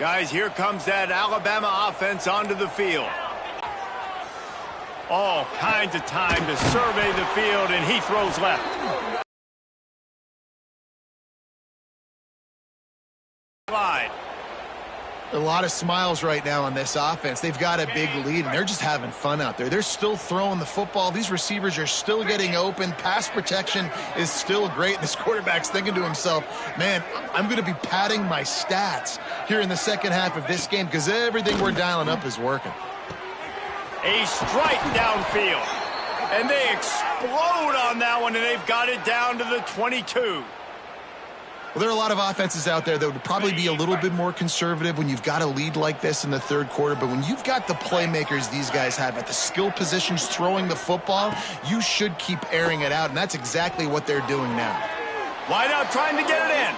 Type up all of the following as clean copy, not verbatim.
Guys, here comes that Alabama offense onto the field. All kinds of time to survey the field, and he throws left. A lot of smiles right now on this offense. They've got a big lead, and they're just having fun out there. They're still throwing the football. These receivers are still getting open. Pass protection is still great. This quarterback's thinking to himself, man, I'm going to be padding my stats here in the second half of this game because everything we're dialing up is working. A strike downfield, and they explode on that one, and they've got it down to the 22. Well, there are a lot of offenses out there that would probably be a little bit more conservative when you've got a lead like this in the third quarter. But when you've got the playmakers these guys have at the skill positions throwing the football, you should keep airing it out, and that's exactly what they're doing now. Wide out trying to get it in.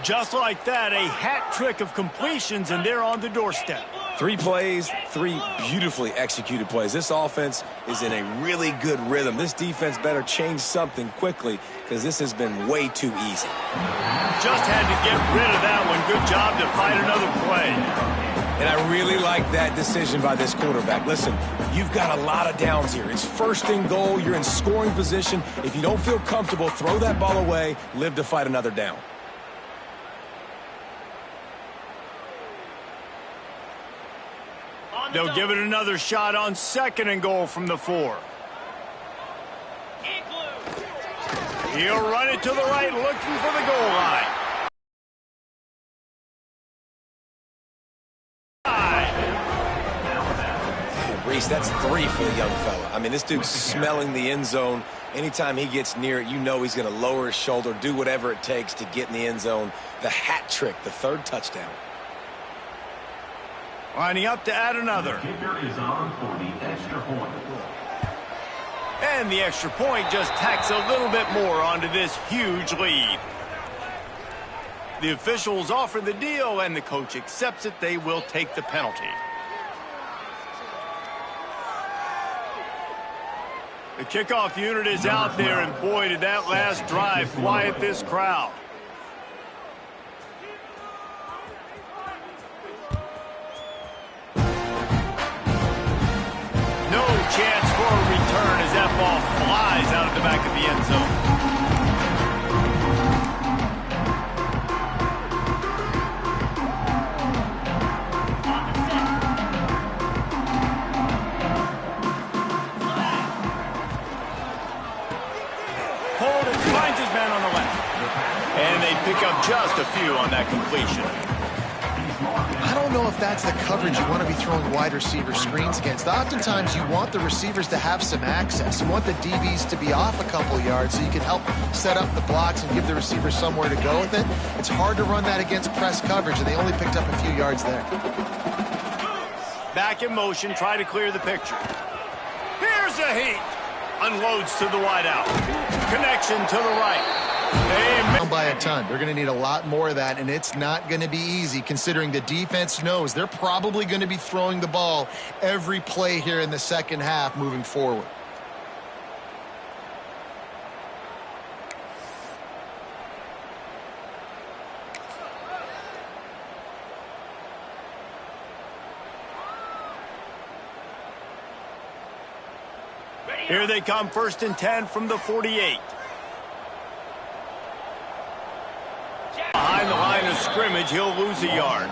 Just like that, a hat trick of completions, and they're on the doorstep. 3 plays, 3 beautifully executed plays. This offense is in a really good rhythm. This defense better change something quickly because this has been way too easy. Just had to get rid of that one. Good job to find another play. And I really like that decision by this quarterback. Listen, you've got a lot of downs here. It's first and goal. You're in scoring position. If you don't feel comfortable, throw that ball away. Live to fight another down. They'll give it another shot on second and goal from the 4. He'll run it to the right, looking for the goal line. Reese, that's 3 for the young fella. I mean, this dude's smelling the end zone. Anytime he gets near it, you know he's going to lower his shoulder, do whatever it takes to get in the end zone. The hat trick, the 3rd touchdown. Lining up to add another. Kicker is on for the extra point. And the extra point just tacks a little bit more onto this huge lead. The officials offer the deal, and the coach accepts it. They will take the penalty. The kickoff unit is out there, and boy, did that last drive quiet this crowd. Chance for a return as that ball flies out of the back of the end zone. Holden finds his man on the left. And they pick up just a few on that completion. I don't know if that's the coverage you want to be throwing wide receiver screens against. Oftentimes, you want the receivers to have some access. You want the DBs to be off a couple yards so you can help set up the blocks and give the receiver somewhere to go with it. It's hard to run that against press coverage, and they only picked up a few yards there. Back in motion, try to clear the picture. Here's a heat. Unloads to the wideout. Connection to the right. Down by a ton. They're going to need a lot more of that, and it's not going to be easy considering the defense knows they're probably going to be throwing the ball every play here in the second half moving forward. Here they come, 1st and 10 from the 48. Behind the line of scrimmage, he'll lose a yard.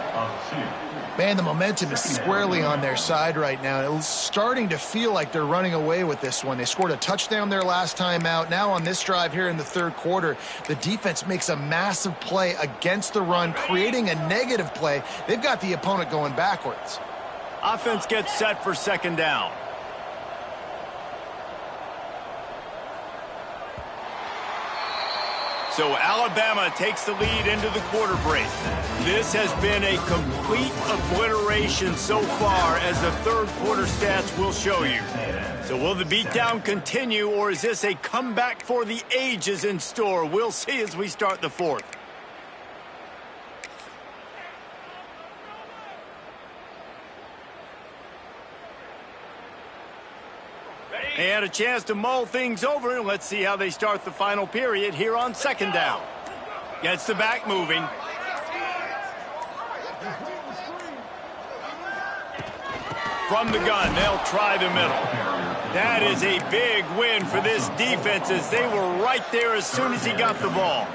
Man, the momentum is squarely on their side right now. It's starting to feel like they're running away with this one. They scored a touchdown their last time out. Now on this drive here in the 3rd quarter, the defense makes a massive play against the run, creating a negative play. They've got the opponent going backwards. Offense gets set for 2nd down. So Alabama takes the lead into the quarter break. This has been a complete obliteration so far, as the 3rd quarter stats will show you. So will the beatdown continue, or is this a comeback for the ages in store? We'll see as we start the 4th. And a chance to mull things over, and let's see how they start the final period here on 2nd down. Gets the back moving. From the gun, they'll try the middle. That is a big win for this defense as they were right there as soon as he got the ball.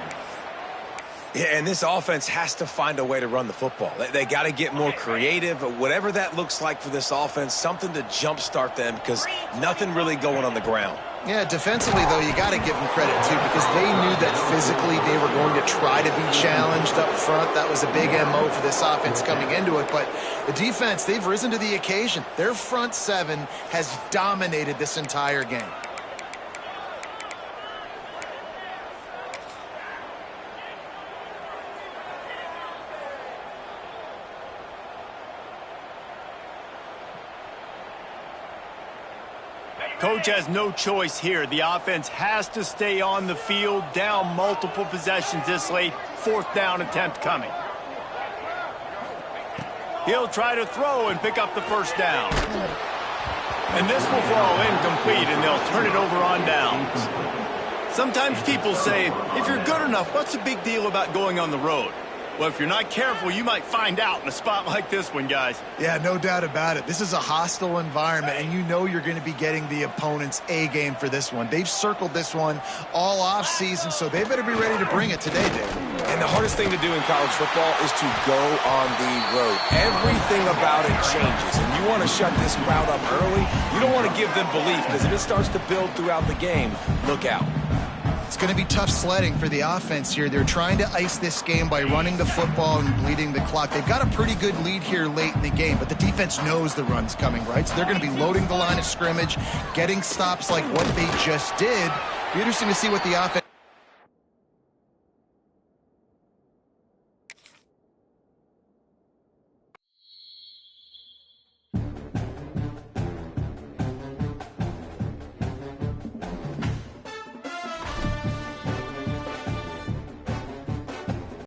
Yeah, and this offense has to find a way to run the football. They got to get more creative, whatever that looks like for this offense, something to jumpstart them because nothing really going on the ground. Yeah, defensively, though, you got to give them credit, too, because they knew that physically they were going to try to be challenged up front. That was a big MO for this offense coming into it. But the defense, they've risen to the occasion. Their front seven has dominated this entire game. Coach has no choice here. The offense has to stay on the field, down multiple possessions this late. 4th down attempt coming. He'll try to throw and pick up the first down. And this will fall incomplete, and they'll turn it over on downs. Sometimes people say, if you're good enough, what's the big deal about going on the road? Well, if you're not careful, you might find out in a spot like this one, guys. Yeah, no doubt about it. This is a hostile environment, and you know you're going to be getting the opponent's A game for this one. They've circled this one all off season, so they better be ready to bring it today, Dave. And the hardest thing to do in college football is to go on the road. Everything about it changes, and you want to shut this crowd up early. You don't want to give them belief, because if it starts to build throughout the game, look out. It's going to be tough sledding for the offense here. They're trying to ice this game by running the football and bleeding the clock. They've got a pretty good lead here late in the game, but the defense knows the run's coming, right? So they're going to be loading the line of scrimmage, getting stops like what they just did. Be interesting to see what the offense